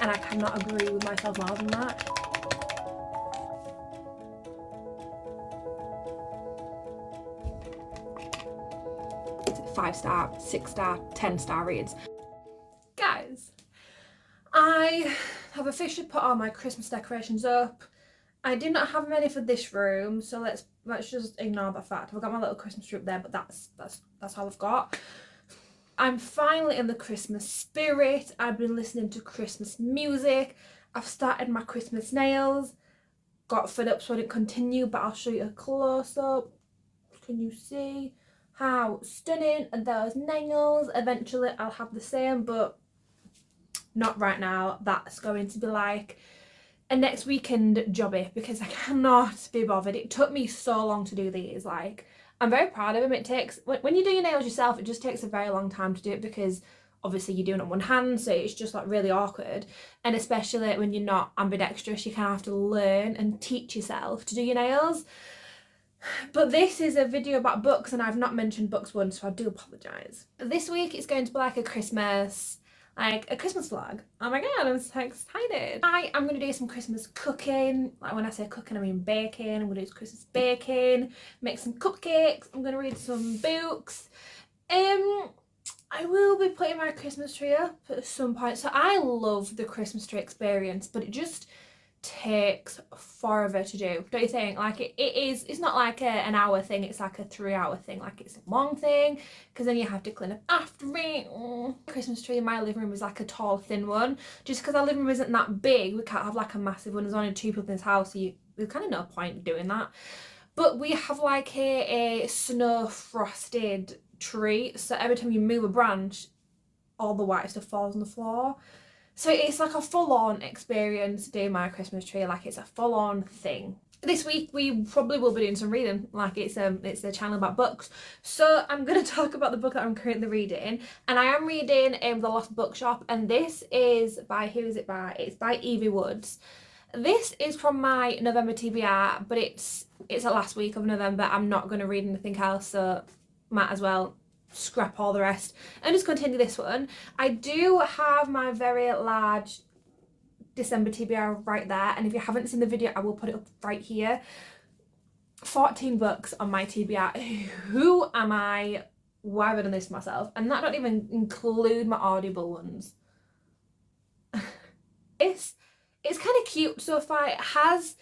and I cannot agree with myself more than that. Five-star, 6-star, 10-star reads. Guys, I have officially put all my Christmas decorations up. I do not have many for this room, so let's just ignore that fact. I've got my little Christmas tree up there, but that's all I've got. I'm finally in the Christmas spirit. I've been listening to Christmas music. I've started my Christmas nails. Got fed up so I didn't continue, but I'll show you a close-up. Can you see how stunning are those nails? Eventually I'll have the same, but not right now. That's going to be like a next weekend jobby because I cannot be bothered. It took me so long to do these. Like, I'm very proud of them. It takes, when you do your nails yourself, it just takes a very long time to do it because obviously you're doing it on one hand, so it's just like really awkward. And especially when you're not ambidextrous, you kind of have to learn and teach yourself to do your nails. But this is a video about books and I've not mentioned books once, so I do apologise. This week it's going to be like a Christmas vlog. Oh my god, I'm so excited. I'm going to do some Christmas cooking. Like, when I say cooking, I mean baking. I'm going to do some Christmas baking, make some cupcakes. I'm going to read some books. I will be putting my Christmas tree up at some point. So I love the Christmas tree experience, but it just takes forever to do, don't you think? Like, it's not like an hour thing, it's like a 3-hour thing. Like, it's a long thing because then you have to clean up after it. Christmas tree in my living room is like a tall thin one, just because our living room isn't that big. We can't have like a massive one. There's only 2 people in this house, so there's kind of no point doing that. But we have like a snow frosted tree, so every time you move a branch, all the white stuff falls on the floor. So it's like a full-on experience doing my Christmas tree. Like, it's a full-on thing. This week we probably will be doing some reading. Like, it's a channel about books. So I'm going to talk about the book that I'm currently reading. And I am reading The Lost Bookshop. And this is by, who is it by? It's by Evie Woods. This is from my November TBR, but it's the last week of November. I'm not going to read anything else, so might as well scrap all the rest and just continue this one. I do have my very large December TBR right there, and if you haven't seen the video, I will put it up right here. 14 books on my TBR. Who am I? Why have I done this to myself? And that don't even include my Audible ones. It's kind of cute so far. It has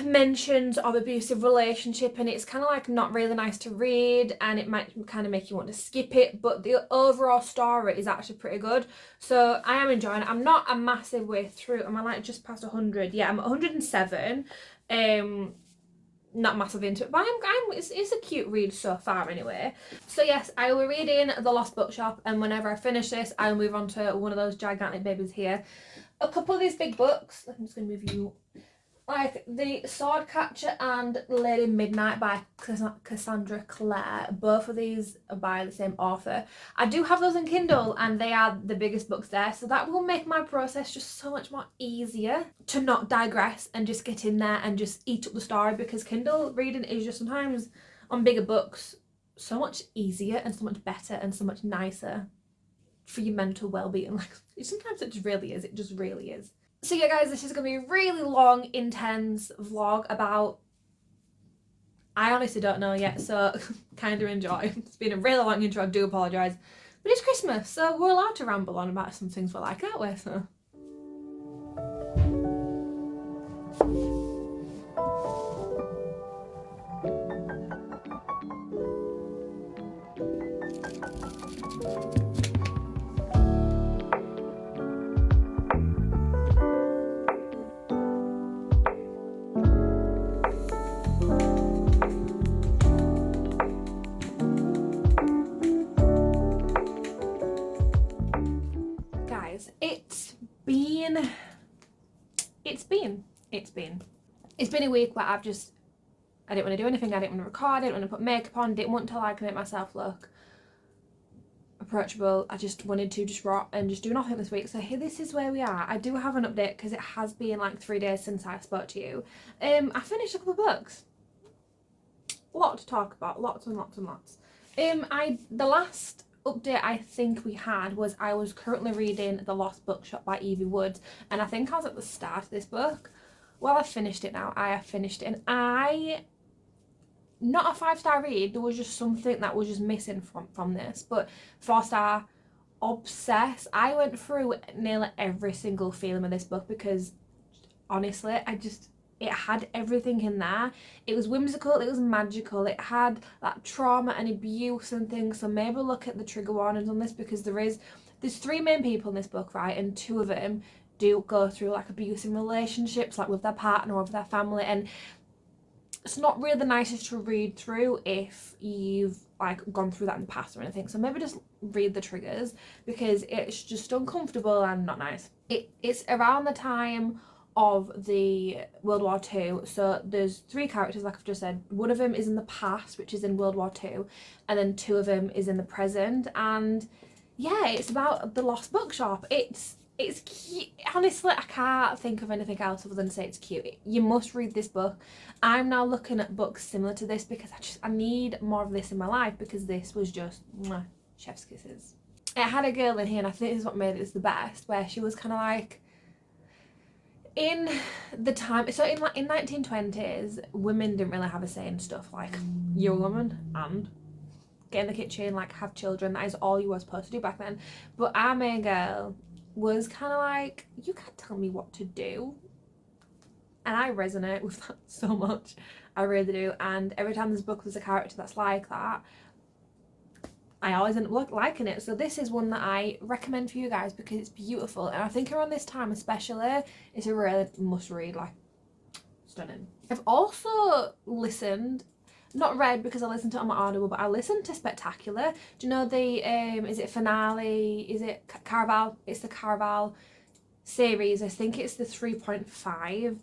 mentions of abusive relationship and it's kind of like not really nice to read, and it might kind of make you want to skip it, but the overall story is actually pretty good, so I am enjoying it. I'm not a massive way through. Am I like just past 100? Yeah, I'm at 107. Not massive into it, but it's a cute read so far anyway. So yes, I will read in The Lost Bookshop, and whenever I finish this I'll move on to one of those gigantic babies here. A couple of these big books, I'm just going to move you, like the Swordcatcher and Lady Midnight by Cassandra Clare. Both of these are by the same author. I do have those in Kindle and they are the biggest books there, so that will make my process just so much more easier to not digress and just get in there and just eat up the story, because Kindle reading is just sometimes on bigger books so much easier and so much better and so much nicer for your mental well-being. Like, sometimes it just really is. It just really is. So yeah guys, this is going to be a really long, intense vlog about, I honestly don't know yet, so kind of enjoy. It's been a really long intro, I do apologise. But it's Christmas, so we're allowed to ramble on about some things we like, aren't we? So. It's been a week where I didn't want to do anything. I didn't want to record, I didn't want to put makeup on, didn't want to like make myself look approachable. I just wanted to just rot and just do nothing this week. So here, this is where we are. I do have an update because it has been like 3 days since I spoke to you. I finished a couple of books. A lot to talk about, lots and lots and lots. The last update I think we had was I was currently reading The Lost Bookshop by Evie Woods, and I think I was at the start of this book. Well, I've finished it now. I have finished it, and not a 5-star read, there was just something that was just missing from this, but 4-star, obsessed. I went through nearly every single feeling of this book because honestly it had everything in there. It was whimsical, it was magical, it had that trauma and abuse and things. So maybe look at the trigger warnings on this, because there's 3 main people in this book, right, and 2 of them do go through like abusive relationships, like with their partner or with their family, and it's not really the nicest to read through if you've like gone through that in the past or anything. So maybe just read the triggers, because it's just uncomfortable and not nice. It's around the time of the World War II, so there's 3 characters, like I've just said. One of them is in the past, which is in World War II, and then 2 of them is in the present. And yeah, it's about the lost bookshop. It's cute. Honestly, I can't think of anything else other than say it's cute. You must read this book. I'm now looking at books similar to this because I need more of this in my life, because this was just mwah, chef's kisses. It had a girl in here, and I think this is what made it the best, where she was kind of like, in the time, so in 1920s, women didn't really have a say in stuff. Like, you're a woman and get in the kitchen, like have children, that is all you were supposed to do back then. But our main girl was kind of like, you can't tell me what to do. And I resonate with that so much, I really do. And every time this book there's a character that's like that, I always end up liking it. So this is one that I recommend for you guys because it's beautiful, and I think around this time especially, it's a really must read, like stunning. I've also listened, not read because I listened to it on my Audible, but I listened to Spectacular. Do you know the is it finale, is it Caraval? It's the Caraval series. I think it's the 3.5.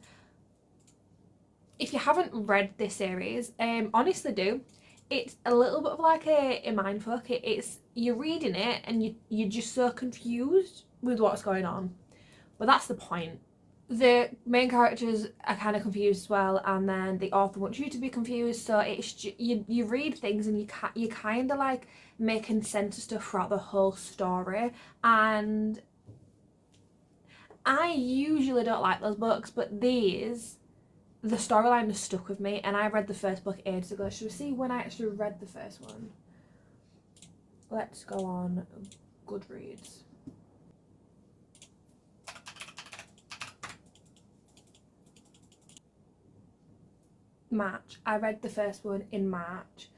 If you haven't read this series, honestly do. It's a little bit of like a mindfuck. It's you're reading it and you're just so confused with what's going on, but that's the point. The main characters are kind of confused as well, and then the author wants you to be confused. So it's you read things and you kind of like making sense of stuff throughout the whole story. And I usually don't like those books, but the storyline has stuck with me, and I read the first book ages ago. Should we see when I actually read the first one? Let's go on Goodreads. March. I read the first one in March,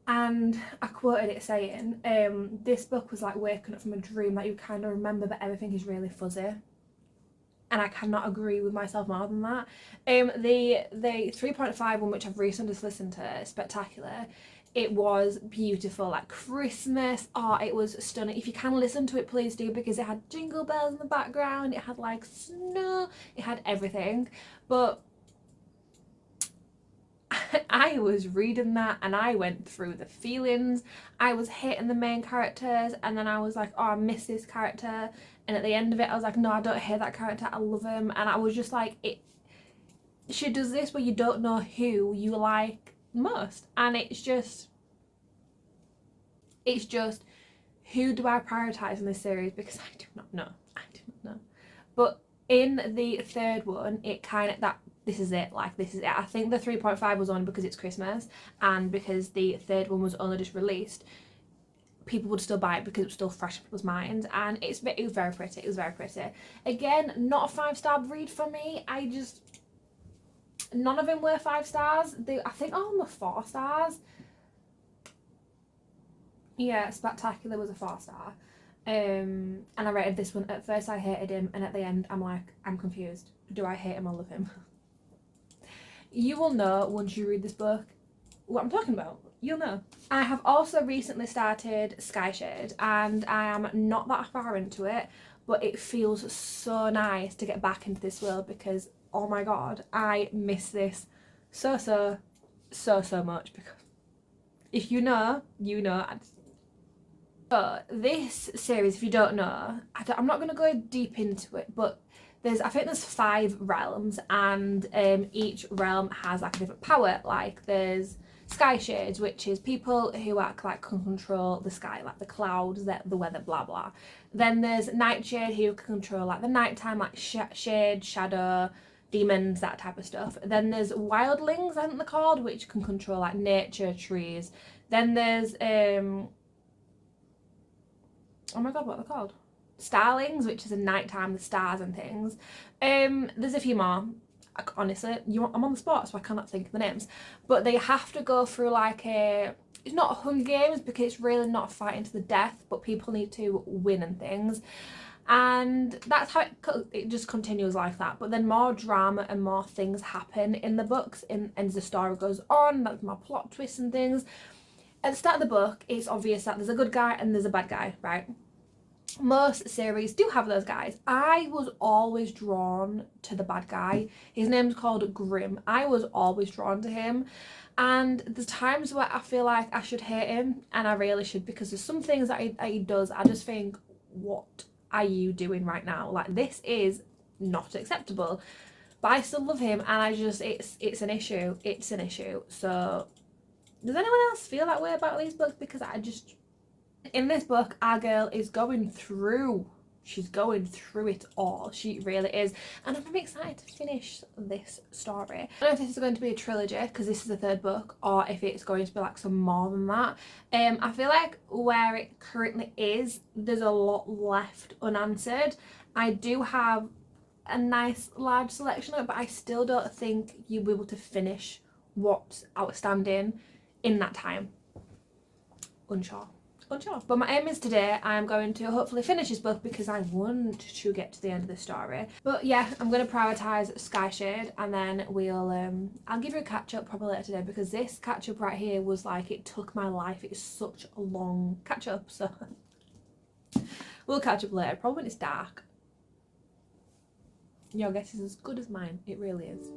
and I quoted it saying, this book was like waking up from a dream that you kind of remember, but everything is really fuzzy. And I cannot agree with myself more than that. The 3.5 one, which I've recently just listened to, Spectacular, it was beautiful, like Christmas. Oh, it was stunning. If you can listen to it, please do, because it had jingle bells in the background, it had like snow, it had everything. But I was reading that and I went through the feelings. I was hating the main characters, and then I was like, oh, I miss this character. And at the end of it, I was like, no, I don't hate that character, I love him. And I was just like, she does this where you don't know who you like most. And it's just, who do I prioritise in this series? Because I do not know. But in the third one, it kind of, this is it. I think the 3.5 was on because it's Christmas, and because the third one was only just released, people would still buy it because it was still fresh in people's minds. And it was very pretty. It was very pretty. Again, not a 5-star read for me. None of them were 5 stars. I think all of them were 4 stars. Yeah, Spectacular was a 4-star. And I rated this one. At first I hated him, and at the end I'm like, I'm confused. Do I hate him or love him? You will know once you read this book what I'm talking about. You'll know. I have also recently started Sky Shade, and I am not that far into it, but it feels so nice to get back into this world because, oh my god, I miss this so much. Because if you know, you know. So this series, if you don't know, I'm not going to go deep into it, but I think there's 5 realms, and each realm has like a different power. Like there's sky shades, which is people who act like can control the sky, like the clouds, the weather, blah blah. Then there's nightshade, who can control like the nighttime, like shade, shadow, demons, that type of stuff. Then there's wildlings, I think they're called, which can control like nature, trees. Then there's oh my god, what are they called? Starlings, which is in nighttime, the stars and things. There's a few more. Honestly, I'm on the spot, so I cannot think of the names. But they have to go through like it's not Hunger Games because it's really not fighting to the death, but people need to win and things. And that's how it just continues like that. But then more drama and more things happen in the books, and as the story goes on, that's more plot twists and things. At the start of the book, it's obvious that there's a good guy and there's a bad guy, right? Most series do have those guys. I was always drawn to the bad guy. His name's called Grim. I was always drawn to him, and there's times where I feel like I should hate him, and I really should, because there's some things that he does, I just think, what are you doing right now? Like, this is not acceptable. But I still love him, and I just, it's an issue. It's an issue. So does anyone else feel that way about these books? Because I just, in this book, our girl is going through, she's going through it all. She really is. And I'm really excited to finish this story. I don't know if this is going to be a trilogy, because this is the third book, or if it's going to be like some more than that. I feel like where it currently is, there's a lot left unanswered. I do have a nice large selection of it, but I still don't think you'll be able to finish what's outstanding in that time. Unsure. But my aim is today I'm going to hopefully finish this book, because I want to get to the end of the story. But yeah, I'm going to prioritise Sky Shade, and then we'll I'll give you a catch up probably later today, because this catch up right here was like, it took my life. It's such a long catch up, so we'll catch up later, probably when it's dark. Your guess is as good as mine. It really is.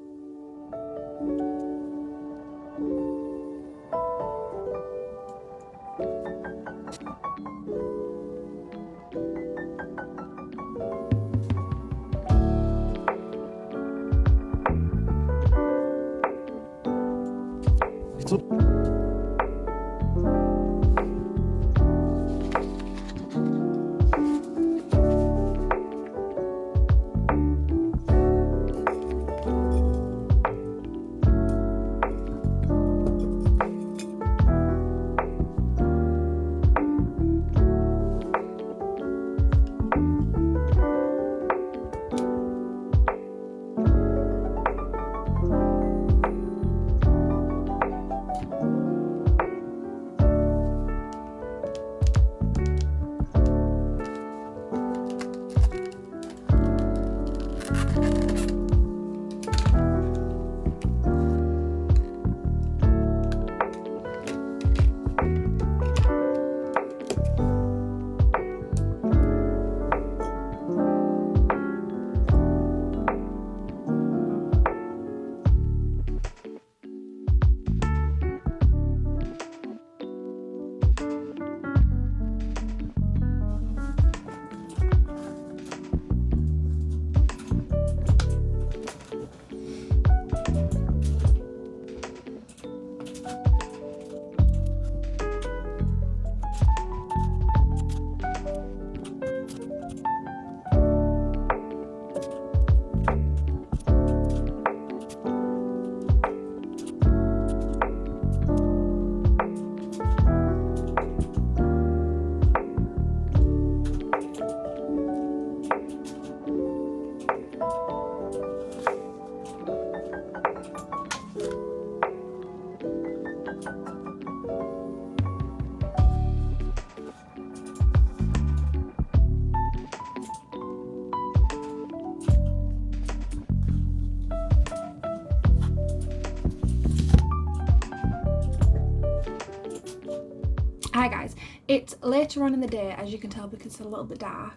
Hi guys, it's later on in the day, as you can tell, because it's a little bit dark.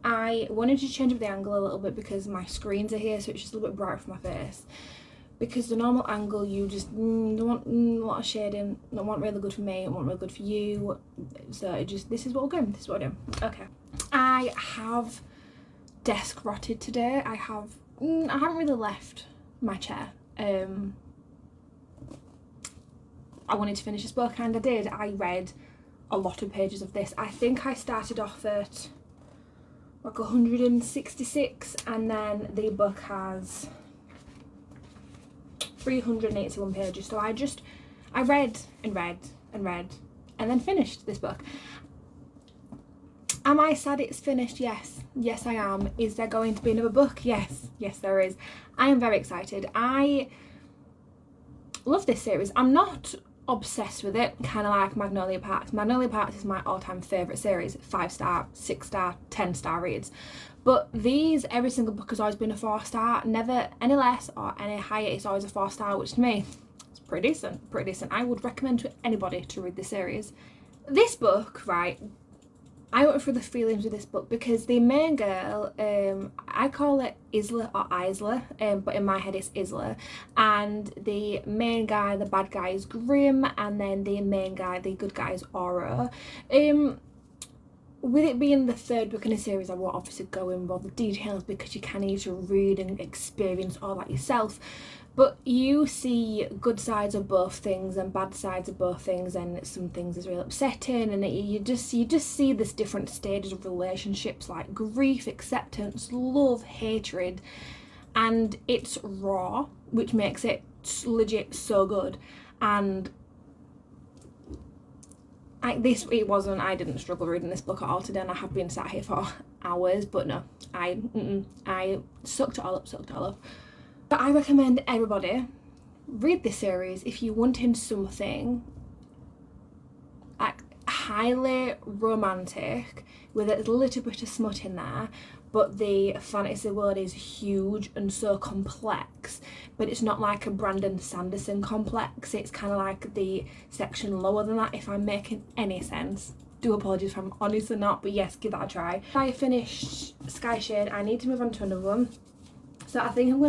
I wanted to change up the angle a little bit because my screens are here, so it's just a little bit bright for my face. Because the normal angle, you just don't want a lot of shading, don't want really good for me, don't want really good for you. So it just, this is what we're going, this is what we're doing. Okay. I have desk rotted today. I haven't really left my chair. I wanted to finish this book, and I did. I read a lot of pages of this. I think I started off at like 166, and then the book has 381 pages. So I read and read and read and then finished this book. Am I sad it's finished? Yes. Yes, I am. Is there going to be another book? Yes. Yes, there is. I am very excited. I love this series. I'm not obsessed with it, kind of like Magnolia Parks. Magnolia Parks is my all-time favourite series. 5-star, 6-star, 10-star reads. But these, every single book has always been a 4-star. Never any less or any higher. It's always a 4-star, which to me is pretty decent. Pretty decent. I would recommend to anybody to read this series. This book, right, I went through the feelings with this book because the main girl, I call it Isla or Isla, but in my head it's Isla, and the main guy, the bad guy, is Grim, and then the main guy, the good guy, is Aura. With it being the third book in a series, I won't obviously go in with all the details because you kind of need to read and experience all that yourself. But you see good sides of both things and bad sides of both things, and some things is really upsetting, and you just see this different stages of relationships, like grief, acceptance, love, hatred, and it's raw, which makes it legit so good. And I didn't struggle reading this book at all today, and I have been sat here for hours, but no, I sucked it all up. But I recommend everybody read this series if you wanting something like highly romantic with a little bit of smut in there, but the fantasy world is huge and so complex, but it's not like a Brandon Sanderson complex. It's kind of like the section lower than that, if I'm making any sense. Do apologize if I'm honestly not, but yes, give that a try. I finished Sky Shade. I need to move on to another one. So I think I'm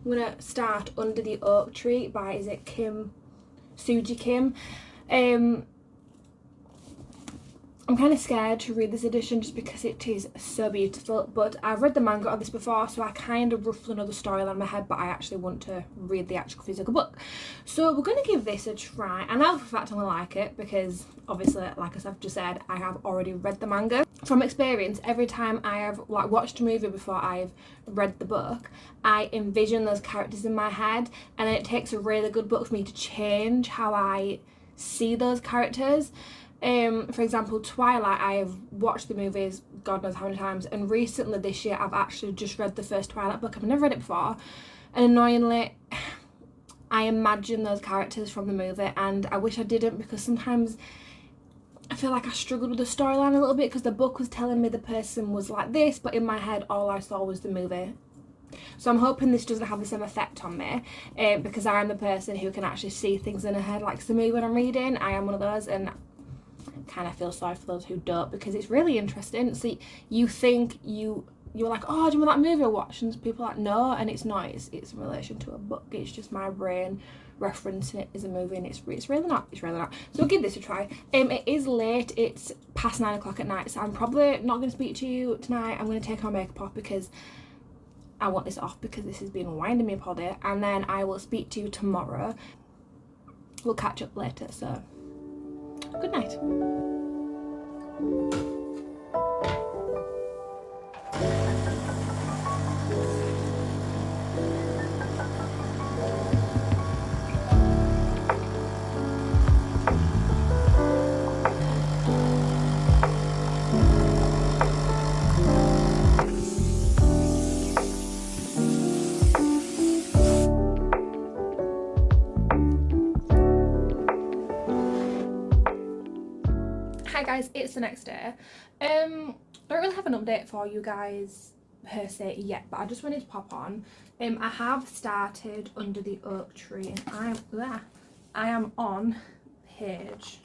gonna start Under the Oak Tree by, is it Suji Kim? I'm kind of scared to read this edition just because it is so beautiful, but I've read the manga of this before, so I kind of roughly know the storyline in my head, but I actually want to read the actual physical book. So we're going to give this a try. I know for a fact I'm going to like it because obviously, like I've just said, I have already read the manga. From experience, every time I have watched a movie before I've read the book, I envision those characters in my head, and then it takes a really good book for me to change how I see those characters. For example, Twilight, I have watched the movies God knows how many times, and recently this year I've actually just read the first Twilight book. I've never read it before, and annoyingly I imagine those characters from the movie, and I wish I didn't, because sometimes I feel like I struggled with the storyline a little bit because the book was telling me the person was like this, but in my head all I saw was the movie. So I'm hoping this doesn't have the same effect on me, because I am the person who can actually see things in her head like the movie when I'm reading. I am one of those, and kind of feel sorry for those who don't, because it's really interesting. So you think you're like, oh, do you remember that movie I watched? And people are like, no, and it's not. It's in relation to a book. It's just my brain referencing it as a movie, and it's really not. It's really not. So I'll give this a try. It is late. It's past 9 o'clock at night, so I'm probably not going to speak to you tonight. I'm going to take my makeup off because I want this off, because this has been winding me up all day, and then I will speak to you tomorrow. We'll catch up later. So good night. Hi guys, it's the next day. Don't really have an update for you guys per se yet, but I just wanted to pop on. I have started Under the Oak Tree, and I am on page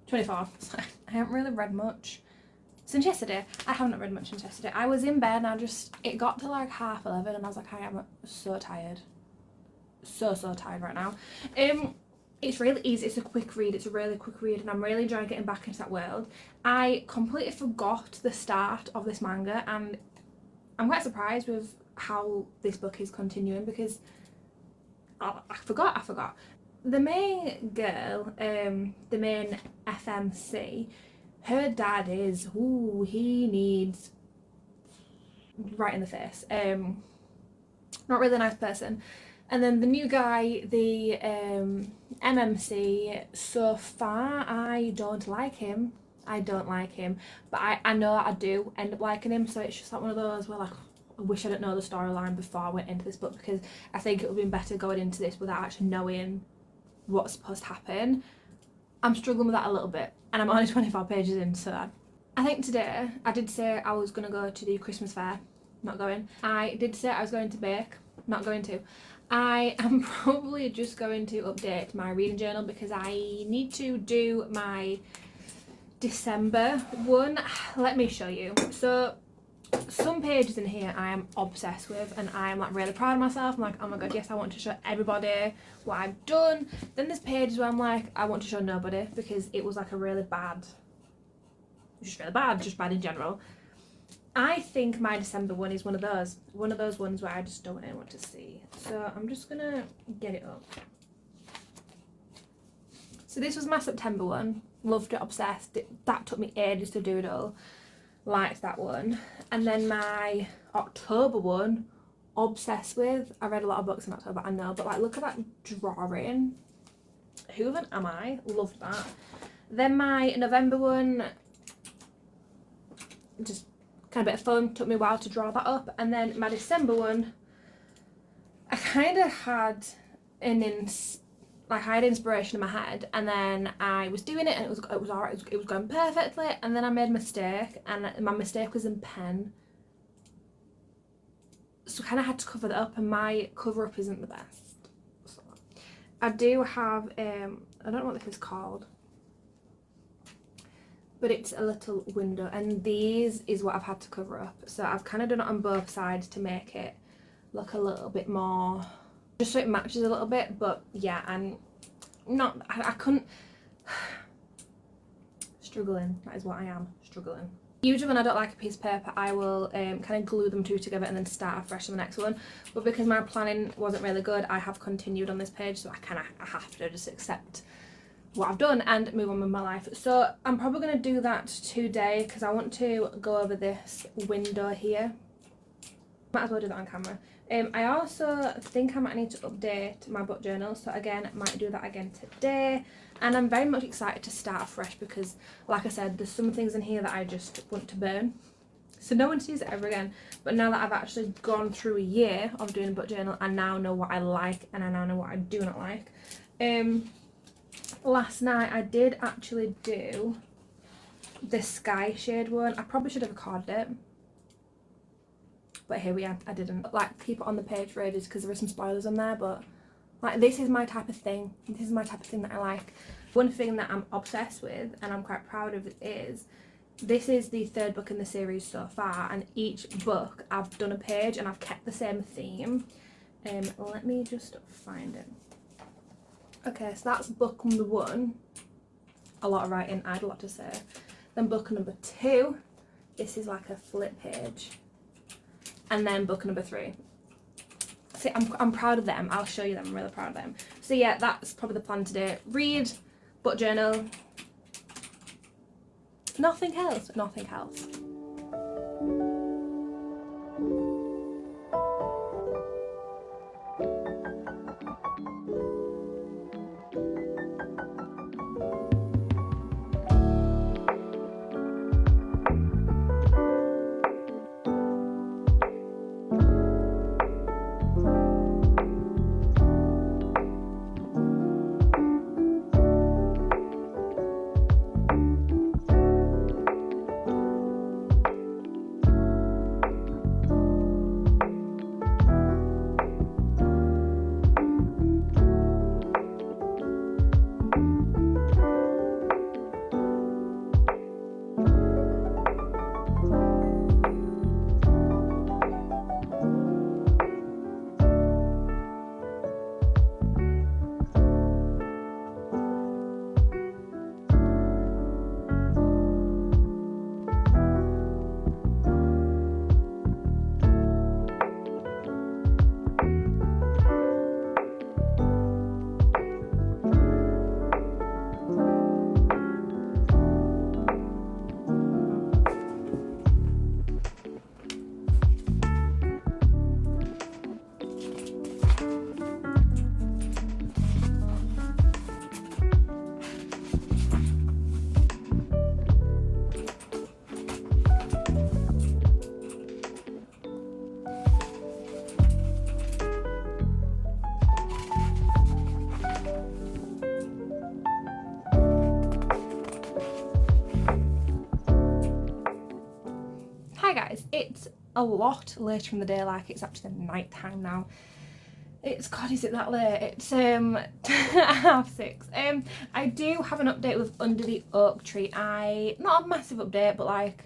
24. So I haven't really read much since yesterday. I haven't read much since yesterday. I was in bed and it got to like 11:30, and I was like, I am so tired. So tired right now. It's really easy. It's a quick read. It's a really quick read, and I'm really enjoying getting back into that world. I completely forgot the start of this manga, and I'm quite surprised with how this book is continuing, because I forgot. the main girl, the main FMC, her dad is, ooh, he needs right in the face. Not really a nice person. And then the new guy, the MMC, so far I don't like him. I don't like him, but I know I do end up liking him, so it's just like one of those where like, I wish I didn't know the storyline before I went into this book, because I think it would have been better going into this without actually knowing what's supposed to happen. I'm struggling with that a little bit, and I'm only 24 pages in, so I think today I did say I was going to go to the Christmas fair. Not going. I did say I was going to bake. Not going to. I am probably just going to update my reading journal because I need to do my December one. Let me show you. So some pages in here I am obsessed with, and I am like really proud of myself. I'm like, oh my god, yes, I want to show everybody what I've done. Then there's pages where I'm like, I want to show nobody because it was like a really bad, just really bad, just bad in general. I think my December one is one of those ones where I just don't want to see. So I'm just gonna get it up. So this was my September one. Loved it, obsessed. That took me ages to do it all. Liked that one. And then my October one, obsessed with. I read a lot of books in October, I know, but like, look at that drawing. Who even am I? Loved that. Then my November one, just kind of bit of fun, took me a while to draw that up. And then my December one, I kind of had I had inspiration in my head, and then I was doing it and it was alright, it was going perfectly, and then I made a mistake, and my mistake was in pen, so I kind of had to cover that up, and my cover up isn't the best. So I do have I don't know what this is called, but it's a little window, and these is what I've had to cover up. So I've kind of done it on both sides to make it look a little bit more, just so it matches a little bit. But yeah, I'm not, I couldn't, struggling, that is what I am, struggling. Usually when I don't like a piece of paper, I will kind of glue them two together and then start afresh on the next one. But because my planning wasn't really good, I have continued on this page, so I have to just accept what I've done and move on with my life. So I'm probably going to do that today because I want to go over this window here. Might as well do that on camera. I also think I might need to update my book journal, so again, I might do that again today. And I'm very much excited to start afresh because, like I said, there's some things in here that I just want to burn, so no one sees it ever again. But now that I've actually gone through a year of doing a book journal, I now know what I like and I now know what I do not like. Last night I did actually do the sky shade one. I probably should have recorded it, but here we are. I didn't like keep it on the page for ages because there are some spoilers on there, but like, this is my type of thing. This is my type of thing that I like. One thing that I'm obsessed with and I'm quite proud of is this is the third book in the series so far, and each book I've done a page and I've kept the same theme. Let me just find it. Okay, so that's book number one. A lot of writing, I had a lot to say. Then book number two, this is like a flip page. And then book number three. See, I'm proud of them. I'll show you them. I'm really proud of them. So yeah, that's probably the plan today. Read, book journal. Nothing else. Nothing else. Hi guys, it's a lot later in the day, like it's actually night time now. It's, God, is it that late? It's 6:30. I do have an update with Under the Oak Tree. Not a massive update, but like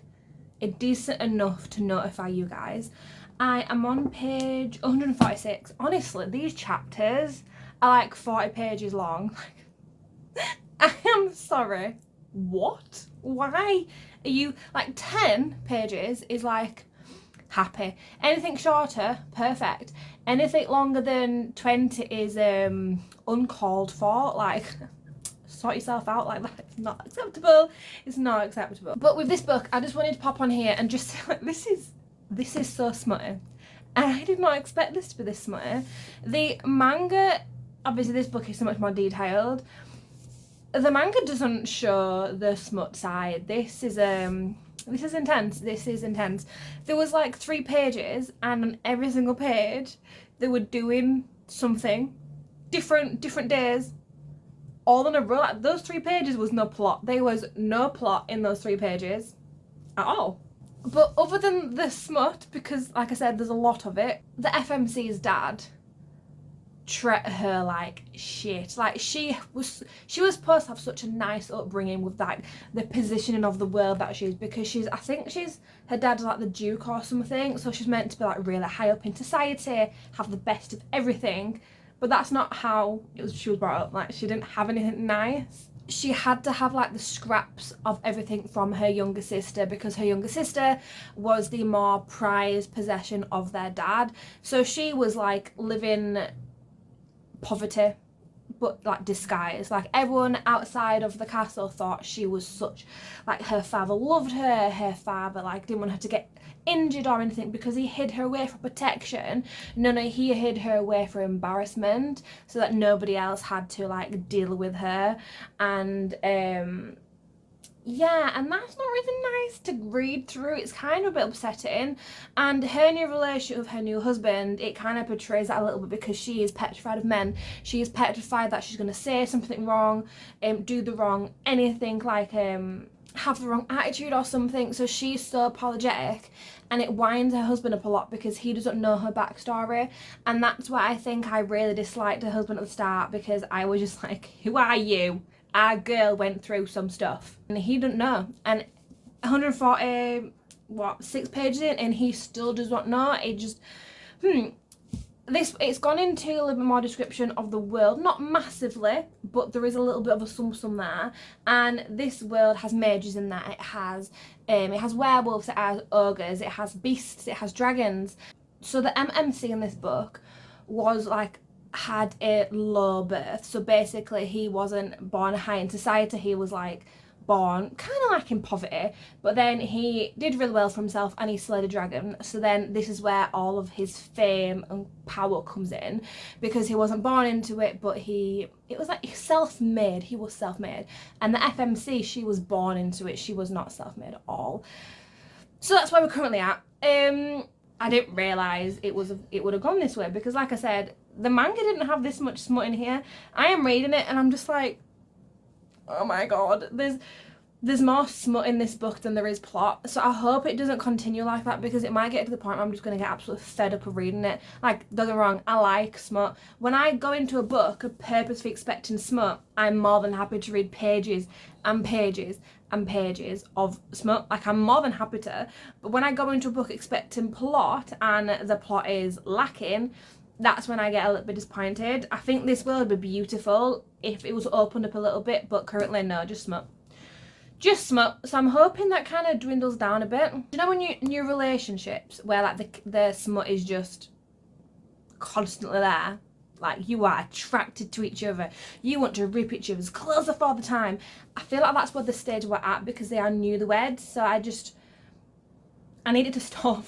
a decent enough to notify you guys. I am on page 146. Honestly, these chapters are like 40 pages long. I am sorry. What? Why are you like 10 pages is like happy. Anything shorter, perfect. Anything longer than 20 is uncalled for. Like, sort yourself out, like that. It's not acceptable. It's not acceptable. But with this book, I just wanted to pop on here and just say, like, this is so smutty. And I did not expect this to be this smutty. The manga, obviously this book is so much more detailed. The manga doesn't show the smut side. This is intense. This is intense. There was like 3 pages, and on every single page they were doing something different days, all in a row. Like, those 3 pages was no plot. There was no plot in those 3 pages at all. But other than the smut, because like I said, there's a lot of it, the FMC's dad treat her like shit. Like, she was supposed to have such a nice upbringing with like the positioning of the world that she's, because I think her dad's like the Duke or something, so she's meant to be like really high up in society, have the best of everything, but that's not how she was brought up. Like, she didn't have anything nice. She had to have like the scraps of everything from her younger sister, because her younger sister was the more prized possession of their dad, so she was like living poverty but like disguised. Like, everyone outside of the castle thought she was such, like, her father loved her father like didn't want her to get injured or anything, because he hid her away for protection. No, he hid her away for embarrassment, so that nobody else had to like deal with her. And yeah, and that's not really nice to read through. It's kind of a bit upsetting. And her new relationship with her new husband, it kind of portrays that a little bit, because she is petrified of men. She is petrified that she's going to say something wrong, do the wrong anything, like have the wrong attitude or something. So she's so apologetic, and it winds her husband up a lot because he doesn't know her backstory. And that's why I think I really disliked her husband at the start, because I was just like, who are you? Our girl went through some stuff and he didn't know. And 146 pages in, and he still does not know. It just it's gone into a little bit more description of the world, not massively, but there is a little bit of a sum there. And this world has mages in that. It has werewolves, it has ogres, it has beasts, it has dragons. So the MMC in this book was like, had a low birth. So basically he wasn't born high in society, he was like born kind of like in poverty, but then he did really well for himself and he slayed a dragon. So then this is where all of his fame and power comes in, because he wasn't born into it, but it was like self-made. He was self-made. And the FMC, she was born into it. She was not self-made at all. So that's where we're currently at. I didn't realise it would have gone this way, because like I said, the manga didn't have this much smut in here. I am reading it and I'm just like, oh my god, there's more smut in this book than there is plot. So I hope it doesn't continue like that, because it might get to the point where I'm just going to get absolutely fed up of reading it. Like, don't get me wrong, I like smut. When I go into a book purposely expecting smut, I'm more than happy to read pages and pages and pages of smut. Like, I'm more than happy to. But when I go into a book expecting plot and the plot is lacking, that's when I get a little bit disappointed. I think this world would be beautiful if it was opened up a little bit, but currently no, just smut. Just smut. So I'm hoping that kind of dwindles down a bit. You know, when you're in your relationships where like the smut is just constantly there, like you are attracted to each other, you want to rip each other's clothes off all the time. I feel like that's what the stage we're at, because they are newlyweds. So I need it to stop.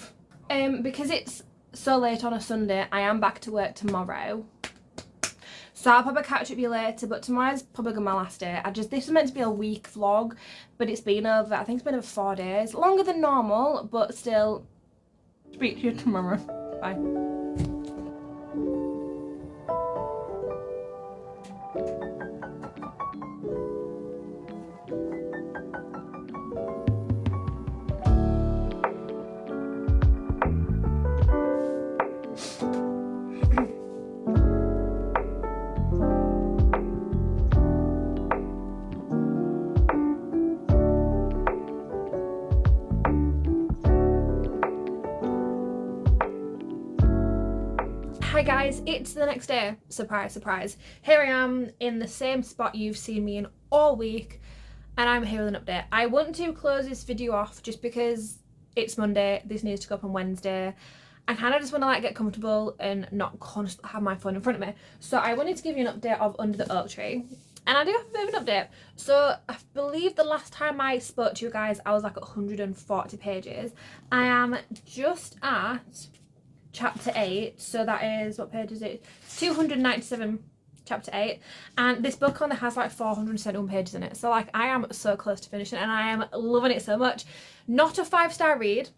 Because it's so late on a Sunday, I am back to work tomorrow. So I'll probably catch up with you later, but tomorrow's probably gonna be my last day. This was meant to be a week vlog, but it's been over, I think it's been over 4 days. Longer than normal, but still. Speak to you tomorrow. Bye. Hi guys, it's the next day. Surprise, surprise. Here I am in the same spot you've seen me in all week, and I'm here with an update. I want to close this video off just because it's Monday, this needs to go up on Wednesday. I kind of just want to like get comfortable and not constantly have my phone in front of me. So I wanted to give you an update of Under the Oak Tree. And I do have a bit of an update. So I believe the last time I spoke to you guys, I was like 140 pages. I am just at chapter 8, so that is, what page is it? 297, chapter 8, and this book only has like 471 pages in it, so like I am so close to finishing and I am loving it so much. Not a 5-star read,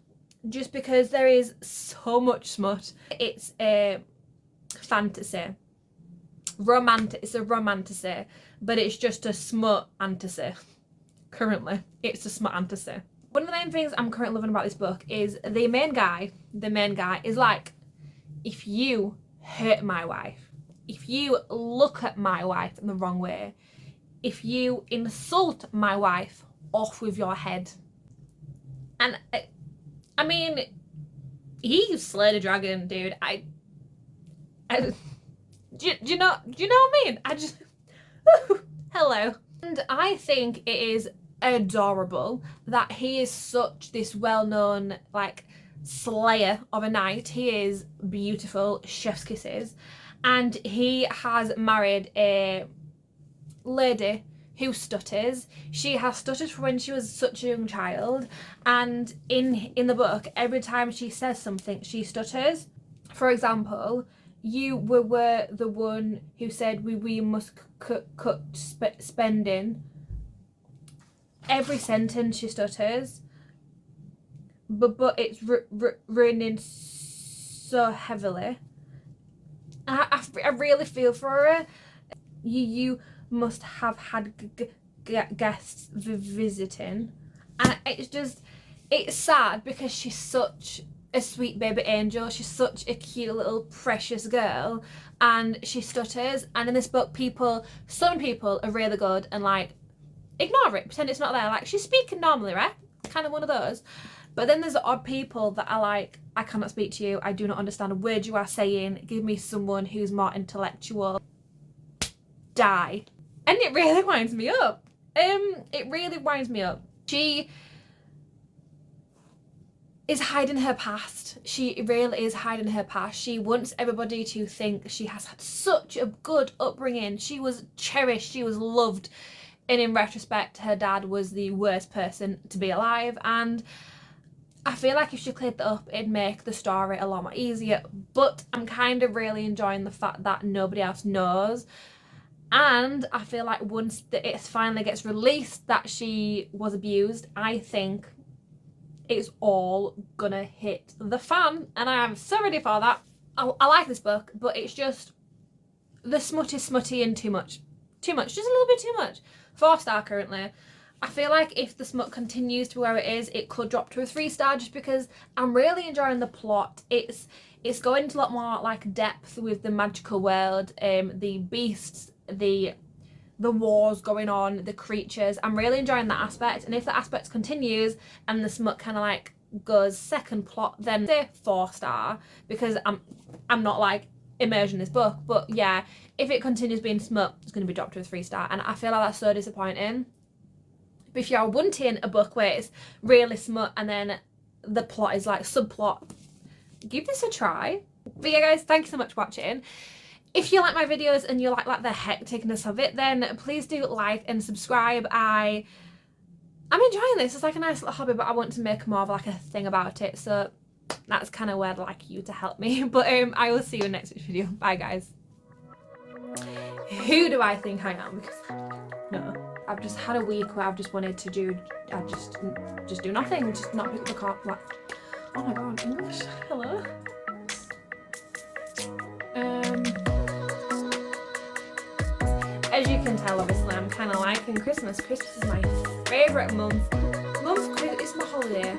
just because there is so much smut. It's a fantasy, romantic, it's a romantasy, but it's just a smut fantasy. Currently it's a smut fantasy. One of the main things I'm currently loving about this book is the main guy is like, if you hurt my wife, if you look at my wife in the wrong way, if you insult my wife, off with your head. And I mean, he slayed a dragon, dude. Do you know what I mean? I just, hello. And I think it is adorable that he is such this well-known like slayer of a knight. He is beautiful, chef's kisses, and he has married a lady who stutters. She has stuttered from when she was such a young child, and in the book every time she says something she stutters. For example, you were the one who said we must cut spending. Every sentence she stutters, but it's ruining so heavily. I really feel for her. You must have had guests visiting, and it's sad because she's such a sweet baby angel. She's such a cute little precious girl, and she stutters. And in this book, some people are really good and like ignore it, pretend it's not there, like she's speaking normally, right? Kind of one of those. But then there's the odd people that are like, I cannot speak to you, I do not understand a word you are saying, give me someone who's more intellectual. Die. And it really winds me up. It really winds me up. She is hiding her past. She really is hiding her past. She wants everybody to think she has had such a good upbringing. She was cherished, she was loved. And in retrospect, her dad was the worst person to be alive, and I feel like if she cleared that up, it'd make the story a lot more easier. But I'm kind of really enjoying the fact that nobody else knows, and I feel like once it finally gets released that she was abused, I think it's all gonna hit the fan, and I am so ready for that. I like this book, but it's just, the smut is smutty and too much, just a little bit too much. 4-star currently. I feel like if the smut continues to where it is, it could drop to a 3-star, just because I'm really enjoying the plot. It's going into a lot more like depth with the magical world, the beasts, the wars going on, the creatures. I'm really enjoying that aspect, and if that aspect continues and the smut kind of like goes second plot, then say 4-star, because I'm not like immersion in this book. But yeah, if it continues being smut, it's going to be dropped to a 3-star, and I feel like that's so disappointing. But if you're wanting a book where it's really smut and then the plot is like subplot, give this a try. But yeah guys, thank you so much for watching. If you like my videos and you like the hecticness of it, then please do like and subscribe. I'm enjoying this. It's like a nice little hobby, but I want to make more of like a thing about it, so that's kind of where I'd like you to help me. But I will see you in next week's video. Bye guys. Who do I think I am? Because no, I've just had a week where I've just wanted to do, just do nothing, just not pick up the car. Like, oh my god, English, hello. As you can tell, obviously, I'm kind of liking Christmas. Christmas is my favourite month. It's my holiday.